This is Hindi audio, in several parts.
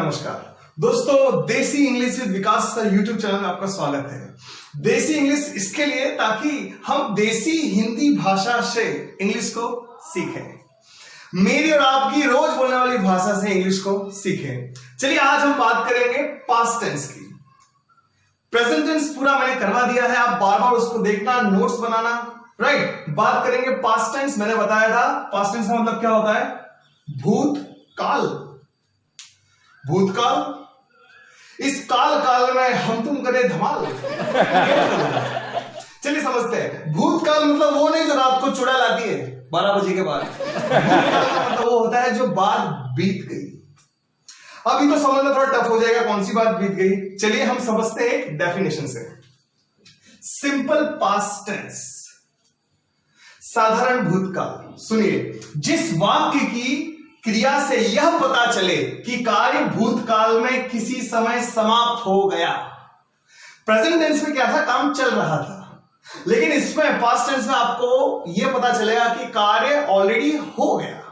नमस्कार दोस्तों, देसी English with Vikas sir YouTube channel में आपका स्वागत है। देसी इंग्लिश इसके लिए ताकि हम देसी हिंदी भाषा से इंग्लिश को सीखें, मेरी और आपकी रोज बोलने वाली भाषा से इंग्लिश को सीखें। चलिए आज हम बात करेंगे पास्ट टेंस की। प्रेजेंट टेंस पूरा मैंने करवा दिया है, आप बार बार उसको देखना, नोट्स बनाना, राइट। बात करेंगे पास्ट टेंस। मैंने बताया था पास्ट टेंस का मतलब क्या होता है, भूतकाल। भूतकाल, इस काल में हम तुम करें धमाल। चलिए समझते हैं। भूतकाल मतलब वो नहीं जो रात को चुड़ैल आती है 12 बजे के बाद। मतलब वो होता है जो बात बीत गई। अभी तो समझना थोड़ा टफ हो जाएगा कौन सी बात बीत गई। चलिए हम समझते हैं एक डेफिनेशन से। सिंपल पास्ट टेंस, साधारण भूतकाल। सुनिए, जिस वाक्य की क्रिया से यह पता चले कि कार्य भूतकाल में किसी समय समाप्त हो गया। प्रेजेंट टेंस में क्या था, काम चल रहा था, लेकिन इसमें पास्ट टेंस में आपको यह पता चलेगा कि कार्य ऑलरेडी हो गया।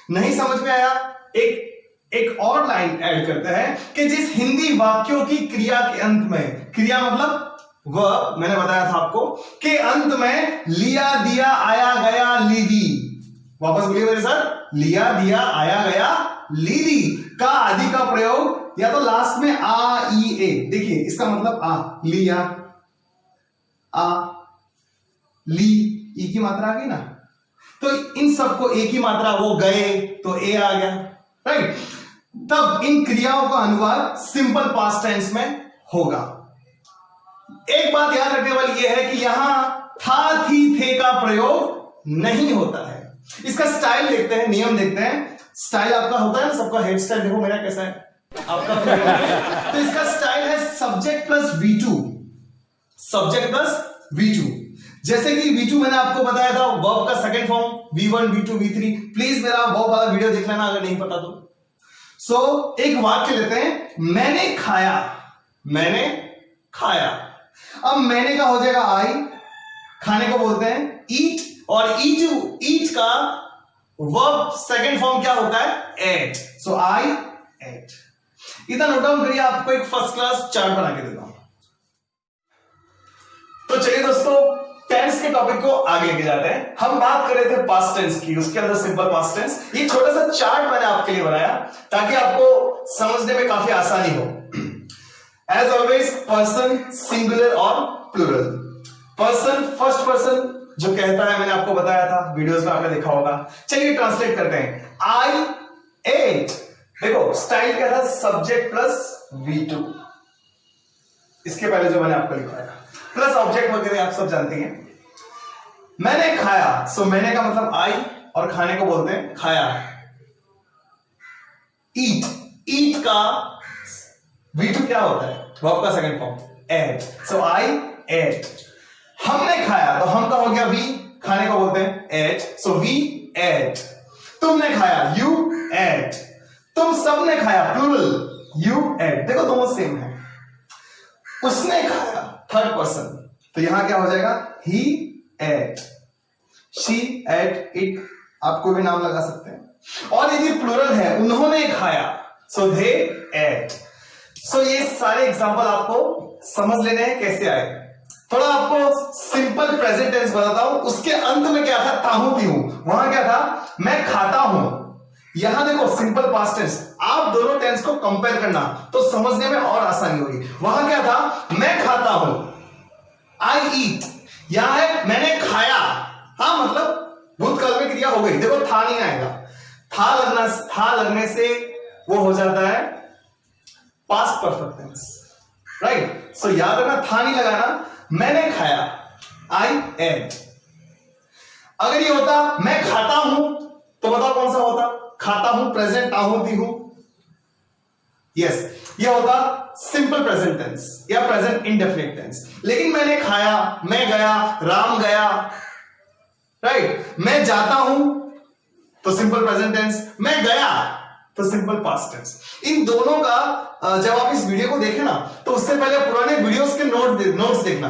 नहीं समझ में आया, एक और लाइन ऐड करते हैं कि जिस हिंदी वाक्यों की क्रिया के अंत में, क्रिया मतलब वह मैंने बताया था आपको, के अंत में लिया दिया आया गया लीदी, वापस बोलिए मेरे साथ, लिया दिया आया गया लीदी का आदि का प्रयोग, या तो लास्ट में आ ई ए। देखिए इसका मतलब आ, लिया, आ, ली, ई की मात्रा आ गई ना, तो इन सबको एक ही मात्रा, वो गए तो ए आ गया, राइट। तब इन क्रियाओं का अनुवाद सिंपल पास्ट टेंस में होगा। एक बात याद रखने वाली यह है कि यहां था, थी, थे का प्रयोग नहीं होता है। इसका स्टाइल देखते हैं, नियम देखते हैं। स्टाइल आपका होता है ना, सबका हेयर स्टाइल देखो मेरा कैसा है, आपका तो इसका स्टाइल है subject plus V2, subject plus V2। जैसे कि V2 मैंने आपको बताया था वर्ब का second form V1, V2, V3। Please मेरा वर्ब वाला वीडियो देख लेना अगर नहीं पता तो। सो एक वाक्य लेते हैं, मैंने खाया, मैंने खाया। अब मैंने का हो जाएगा आई, खाने को बोलते हैं ईट, और ईट का वर्ब सेकंड फॉर्म क्या होता है, एट। सो आई एट। इतना नोट डाउन करिए, आपको एक फर्स्ट क्लास चार्ट बना के देता हूं। तो चलिए दोस्तों, टेंस के टॉपिक को आगे लेके जाते हैं। हम बात कर रहे थे पास्ट टेंस की, उसके अंदर सिंपल पास्ट टेंस। ये छोटा सा चार्ट मैंने आपके लिए बनाया ताकि आपको समझने में काफी आसानी हो। एज ऑलवेज पर्सन सिंगुलर और प्लूरल। पर्सन फर्स्ट पर्सन जो कहता है, मैंने आपको बताया था, वीडियोस में आपने देखा होगा। चलिए ट्रांसलेट करते हैं। आई एट, देखो स्टाइल क्या था, सब्जेक्ट प्लस V2। इसके पहले जो मैंने आपको लिखवाया प्लस ऑब्जेक्ट वगैरह आप सब जानते हैं। मैंने खाया, सो मैंने का मतलब आई, और खाने को बोलते हैं खाया। ईट, ईट का V2 क्या होता है, वर्ब का सेकंड फॉर्म एट। सो आई एट। हमने खाया, तो हम का हो गया वी, खाने को बोलते हैं एट। So we eight. तुमने खाया, यू एट। तुम सबने खाया, प्लूरल, यू एट। देखो दोनों सेम है। उसने खाया, थर्ड पर्सन, तो यहां क्या हो जाएगा, ही एट। शी एट, इट, आप कोई भी नाम लगा सकते हैं। और यदि प्लूरल है, उन्होंने खाया, सो दे एट। सो ये सारे एग्जांपल आपको समझ लेने हैं कैसे आए। थोड़ा आपको सिंपल प्रेजेंट टेंस बताता हूं। उसके अंत में क्या था, ताहू पीहू, वहां क्या था, मैं खाता हूं। यहां देखो सिंपल पास्ट टेंस, आप दोनों टेंस को कंपेयर करना तो समझने में और आसानी होगी। वहां क्या था, मैं खाता हूं, आई ईट। यहां है मैंने खाया, हाँ मतलब भूतकाल में क्रिया हो गई। देखो था नहीं आएगा, था लगने से वो हो जाता है पास्ट परफेक्ट टेंस, राइट। सो याद रखना, था नहीं लगाना। मैंने खाया, आई एट। अगर ये होता मैं खाता हूं, तो बताओ कौन सा होता, खाता हूं प्रेजेंट, ताहू ती हूं, यस, ये होता सिंपल प्रेजेंट टेंस या प्रेजेंट इंडेफिनिट टेंस। लेकिन मैंने खाया, मैं गया, राम गया, राइट। मैं जाता हूं तो सिंपल प्रेजेंट टेंस, मैं गया तो सिंपल पास्ट टेंस। इन दोनों का जब आप इस वीडियो को देखें ना, तो उससे पहले पुराने वीडियोस के नोट्स देखना,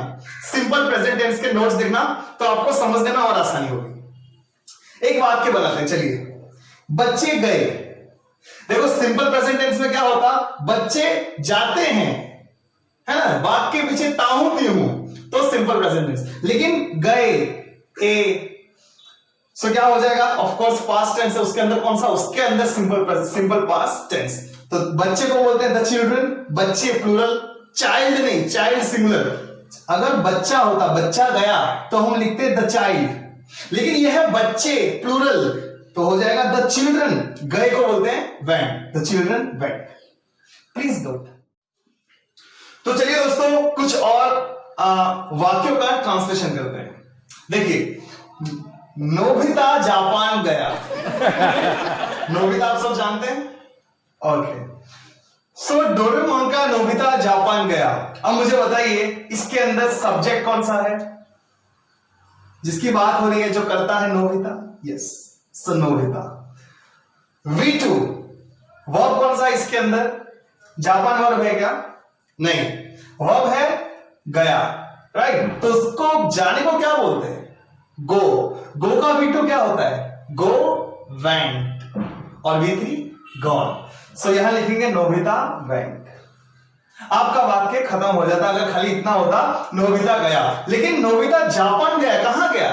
सिंपल प्रेजेंट टेंस के नोट्स देखना, तो आपको समझने में और आसानी होगी। एक वाक्य बनाते हैं, चलिए। बच्चे गए, देखो सिंपल प्रेजेंट टेंस में क्या होता, बच्चे जाते हैं, है ना, बाग के पीछे ताहू तीहू, तो सिंपल प्रेजेंट टेंस। लेकिन गए, ए, सो क्या हो जाएगा, ऑफ कोर्स पास्ट टेंस है, उसके अंदर कौन सा, उसके अंदर सिंपल पास्ट टेंस। तो बच्चे को बोलते हैं द चिल्ड्रन, बच्चे प्लूरल, चाइल्ड नहीं, चाइल्ड सिंगुलर। अगर बच्चा होता, बच्चा गया, तो हम लिखते द चाइल्ड, लेकिन यह है बच्चे प्लूरल, तो हो जाएगा द चिल्ड्रन। गए को बोलते हैं went, the children went. Please note. तो चलिए दोस्तों कुछ और वाक्यों का ट्रांसलेशन करते हैं। देखिए, नोबिता जापान गया। नोबिता आप सब जानते हैं, ओके। सो डोरेमोन का नोबिता जापान गया। अब मुझे बताइए इसके अंदर सब्जेक्ट कौन सा है, जिसकी बात हो रही है, जो करता है नोबिता, यस, सो नोबिता। V2 वर्ब कौन सा इसके अंदर, जापान वर्ब है क्या, नहीं, वर्ब है गया, राइट। तो उसको जाने को क्या बोलते हैं, गो। गो का V2 क्या होता है, गो, वेंट, और V3 गॉन। सो यहां लिखेंगे नोबिता वेंट। आपका वाक्य खत्म हो जाता अगर खाली इतना होता, नोबिता गया। लेकिन नोबिता जापान गया, कहां गया,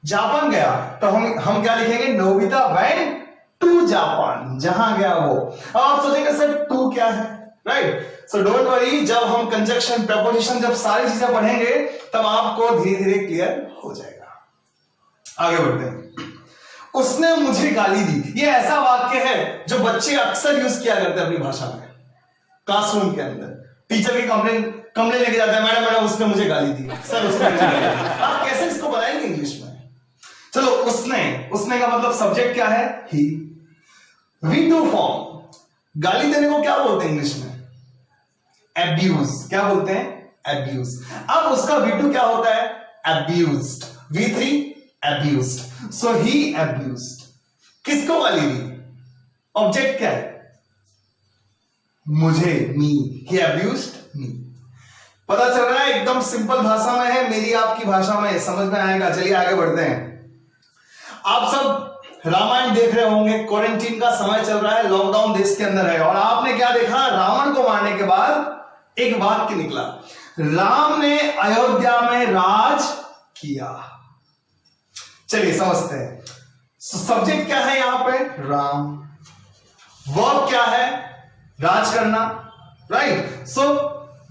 जापान गया, तो हम क्या लिखेंगे, नोबिता वेंट टू जापान, जहां गया वो। अब आप सोचेंगे सर टू क्या है, राइट। सो डोंट वरी, जब हम कंजक्शन, प्रपोजिशन, जब सारी चीजें पढ़ेंगे तब आपको धीरे धीरे क्लियर हो जाएगा। आगे बढ़ते हैं। उसने मुझे गाली दी। ये ऐसा वाक्य है जो बच्चे अक्सर यूज किया करते हैं अपनी भाषा में, क्लासरूम के अंदर। टीचर की कंप्लेन लेके जाते हैं, मैडम उसने मुझे गाली दी, सर उसने मुझे गाली दी। आप कैसे इसको बनाएंगे इंग्लिश में। चलो, उसने का मतलब सब्जेक्ट क्या है, ही। V2 फॉर्म, गाली देने को क्या बोलते हैं इंग्लिश में, एब्यूज। क्या बोलते हैं, एब्यूज। अब उसका V2 क्या होता है, एब्यूज्ड। V3 एब्यूज्ड। सो ही एब्यूज्ड। किसको गाली दी, ऑब्जेक्ट क्या है, मुझे, मी। ही एब्यूज्ड मी। पता चल रहा है, एकदम सिंपल भाषा में है, मेरी आपकी भाषा में, समझ में आएगा। चलिए आगे बढ़ते हैं। आप सब रामायण देख रहे होंगे, क्वारंटीन का समय चल रहा है, लॉकडाउन देश के अंदर है, और आपने क्या देखा, रावण को मारने के बाद एक वाक्य निकला, राम ने अयोध्या में राज किया। चलिए समझते हैं। सब्जेक्ट क्या है यहां पे, राम। वर्ब क्या है, राज करना, राइट। सो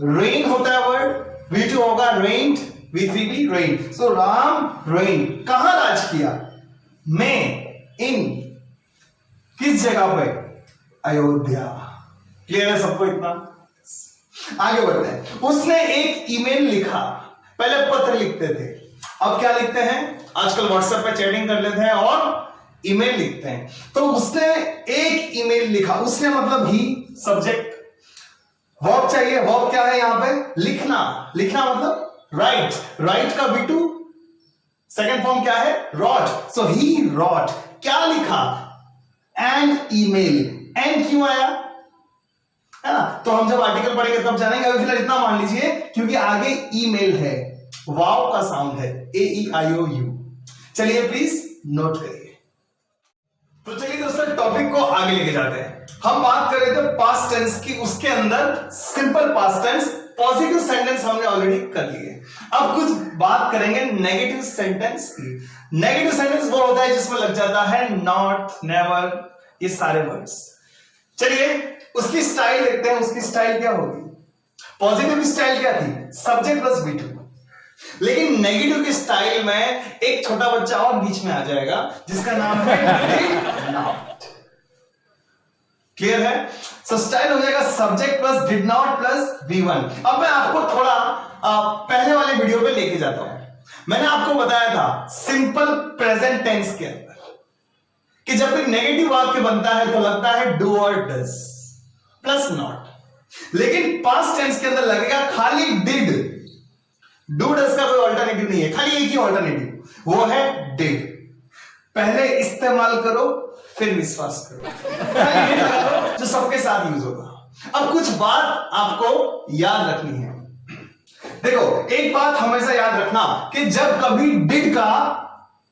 रेन होता है वर्ड, V2 होगा रेन्ड, V3 भी रेन। सो राम रेन, कहां राज किया, में, इन, किस जगह पे, अयोध्या। क्लियर है सबको इतना। आगे बढ़ते हैं। उसने एक ईमेल लिखा, पहले पत्र लिखते थे, अब क्या लिखते हैं, आजकल व्हाट्सएप पे चैटिंग कर लेते हैं और ईमेल लिखते हैं। तो उसने एक ईमेल लिखा, उसने मतलब ही, सब्जेक्ट। वर्ब चाहिए, वर्ब क्या है यहां पे, लिखना। लिखना मतलब राइट, राइट का V2 सेकंड फॉर्म क्या है, रॉट। सो ही रॉट, क्या लिखा, एन ईमेल। एन क्यों आया, है ना, तो हम जब आर्टिकल पढ़ेंगे तब जानेंगे। अभी फिलहाल इतना मान लीजिए, क्योंकि आगे ईमेल है, वाव का साउंड है, AEIOU। चलिए प्लीज नोट करिए। तो चलिए दोस्तों टॉपिक को आगे लेके जाते हैं। हम बात कर रहे थे पास्ट टेंस की, उसके अंदर simple past tense, positive sentence हमने ऑलरेडी कर लिए। अब कुछ बात करेंगे नेगेटिव सेंटेंस की। नेगेटिव सेंटेंस वो होता है जिसमें लग जाता है नॉट, नेवर, ये सारे वर्ड्स। चलिए उसकी स्टाइल देखते हैं, उसकी स्टाइल क्या होगी। पॉजिटिव स्टाइल क्या थी, सब्जेक्ट प्लस V2। लेकिन नेगेटिव की स्टाइल में एक छोटा बच्चा और बीच में आ जाएगा, जिसका नाम है डिड नॉट। क्लियर है। सो स्टाइल हो जाएगा subject plus did not plus V1। अब मैं आपको थोड़ा पहले वाले वीडियो पे लेके जाता हूं। मैंने आपको बताया था सिंपल प्रेजेंट टेंस के अंदर कि जब भी नेगेटिव वाक्य बनता है तो लगता है डू और डज प्लस नॉट। लेकिन पास्ट टेंस के अंदर लगेगा खाली डिड। डू डज का कोई ऑल्टरनेटिव नहीं है, खाली एक ही ऑल्टरनेटिव, वो है डिड। पहले इस्तेमाल करो फिर विश्वास करो, जो सबके साथ यूज होगा। अब कुछ बात आपको याद रखनी है। देखो एक बात हमेशा याद रखना कि जब कभी डिड का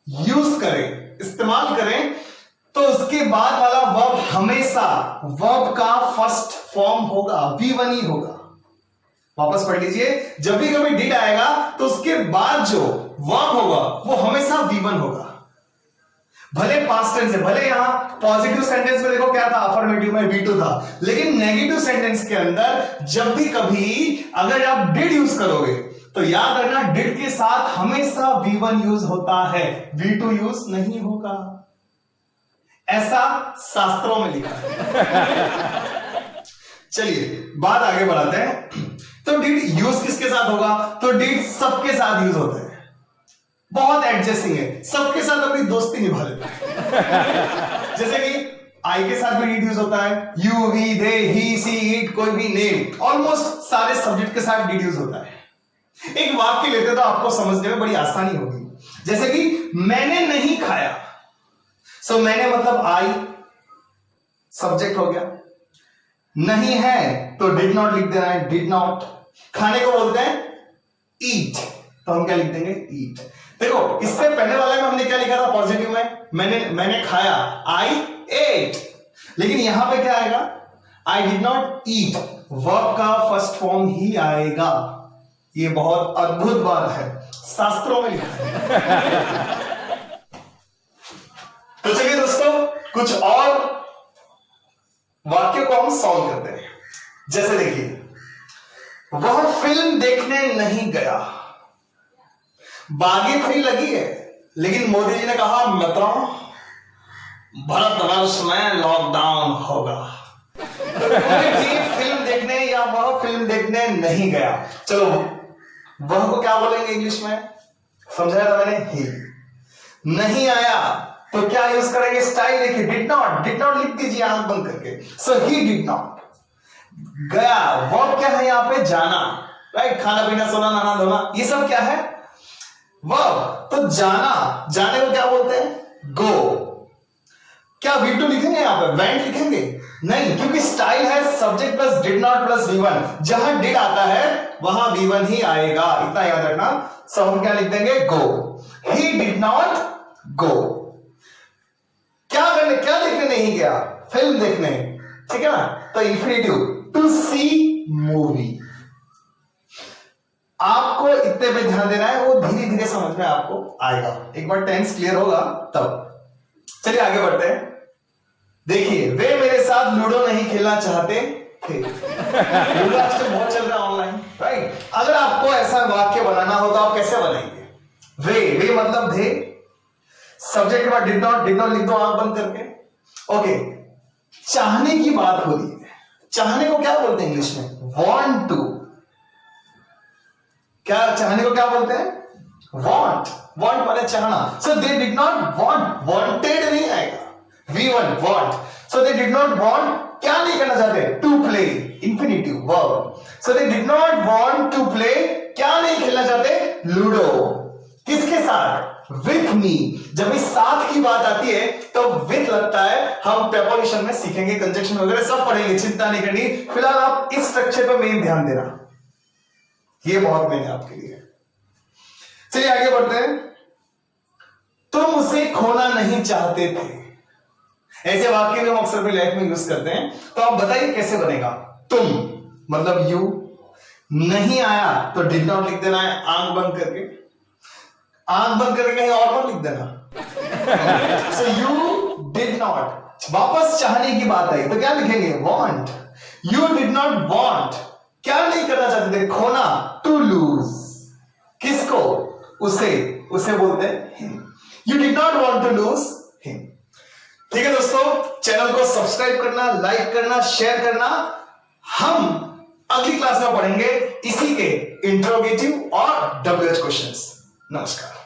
यूज करें, इस्तेमाल करें, तो उसके बाद वाला वर्ब हमेशा वर्ब का फर्स्ट फॉर्म होगा, V1 ही होगा। वापस पढ़ लीजिए, जब भी कभी डिड आएगा तो उसके बाद जो वर्ब होगा वो हमेशा V1 होगा। भले पास्ट टेंस है, भले यहां पॉजिटिव सेंटेंस में देखो क्या था, अफर्मेटिव में V2 था, लेकिन नेगेटिव सेंटेंस के अंदर जब भी कभी अगर आप डिड यूज करोगे तो याद रखना डिड के साथ हमेशा V1 यूज होता है, V2 यूज नहीं होगा। ऐसा शास्त्रों में लिखा है। चलिए बात आगे बढ़ाते हैं। तो डिड यूज किसके साथ होगा? तो डिड सबके साथ यूज होता है, बहुत एडजस्टिंग है, सबके साथ अपनी दोस्ती निभा लेता है। जैसे कि आई के साथ भी डिड यूज होता है, you, we, they, he, she, it, कोई भी नेम, ऑलमोस्ट सारे सब्जेक्ट के साथ डिड यूज होता है। एक वाक्य लेते तो आपको समझने में बड़ी आसानी होगी। जैसे कि मैंने नहीं खाया, सो मैंने मतलब आई, सब्जेक्ट हो गया। नहीं है तो डिड नॉट लिख देना है, डिड नॉट। खाने को बोलते हैं ईट, तो हम क्या लिख देंगे? ईट। देखो इससे पहले वाले में हमने क्या लिखा था पॉजिटिव में? मैंने खाया, आई एट। लेकिन यहां पे क्या आएगा? I did not eat, verb का फर्स्ट फॉर्म ही आएगा। ये बहुत अद्भुत बात है, शास्त्रों में लिखा है। तो चलिए दोस्तों कुछ और वाक्य को हम सॉल्व करते हैं। जैसे देखिए, वह फिल्म देखने नहीं गया, बागी फ्री लगी है, लेकिन मोदी जी ने कहा मित्रों भारतवर्ष में लॉकडाउन होगा। तो कोई भी फिल्म देखने या वह फिल्म देखने नहीं गया। चलो वह को क्या बोलेंगे इंग्लिश में? समझाया था मैंने, ही। नहीं आया तो क्या यूज करेंगे? स्टाइल देखिए, डिड नॉट लिख दीजिए आंख बंद करके। सो ही डिड नॉट। गया, वर्ब क्या है यहां पे? जाना, राइट? खाना पीना, सोना, नहाना धोना, ये सब क्या है? वर्ब। तो जाने को क्या बोलते हैं? गो। क्या V2 लिखेंगे यहां पे? वेंट लिखेंगे? नहीं, क्योंकि स्टाइल है subject plus did not plus V1। जहां डिड आता है वहां V1 ही आएगा, इतना याद रखना। सो हम क्या लिख देंगे? Go. He did not go. क्या देखने नहीं गया? फिल्म देखने, ठीक है ना? तो इंफिनिटिव, टू सी मूवी। आपको इतने पे ध्यान देना है, वो धीरे धीरे समझ में आपको आएगा, एक बार टेंस क्लियर होगा तब। चलिए आगे बढ़ते हैं। देखिए, वे मेरे साथ लूडो नहीं खेलना चाहते थे। लूडो आजकल बहुत चल रहा है ऑनलाइन, राइट? अगर आपको ऐसा वाक्य बनाना हो तो आप कैसे बनाएंगे? वे मतलब थे, सब्जेक्ट के बाद डिड नॉट लिख दो आंख बंद करके। ओके, चाहने की बात हो रही है, चाहने को क्या बोलते हैं इंग्लिश में? Want to. क्या चाहने को क्या बोलते हैं? वांट माने चाहना। So they did not want, wanted नहीं आएगा, V1 want. So they did not want, क्या नहीं करना चाहते? To play, infinitive verb. So they did not want to play, क्या नहीं खेलना चाहते? लूडो। किसके साथ? With me. जब इस साथ की बात आती है तो विथ लगता है। हम प्रेपोजिशन में सीखेंगे, कंजक्शन वगैरह सब पढ़ेंगे, चिंता नहीं करनी। फिलहाल आप इस स्ट्रक्चर पर मेन ध्यान देना, ये बहुत मेन है आपके लिए। चलिए आगे बढ़ते हैं। तुम उसे खोना नहीं चाहते थे। ऐसे वाक्य में हम अक्सर अपनी लाइफ में यूज करते हैं, तो आप बताइए कैसे बनेगा? तुम मतलब यू, नहीं आया तो डिड नॉट लिख देना है आंख बंद करके, कहीं और मत लिख देना। So you did not. वापस चाहने की बात आई तो क्या लिखेंगे? Want. You did not want, क्या नहीं करना चाहते थे? खोना, टू लूज। किसको? उसे बोलते हैं him. You did not want to lose him. ठीक है दोस्तों, चैनल को सब्सक्राइब करना, लाइक करना, शेयर करना। हम अगली क्लास में पढ़ेंगे इसी के इंट्रोगेटिव और WH क्वेश्चंस। नमस्कार।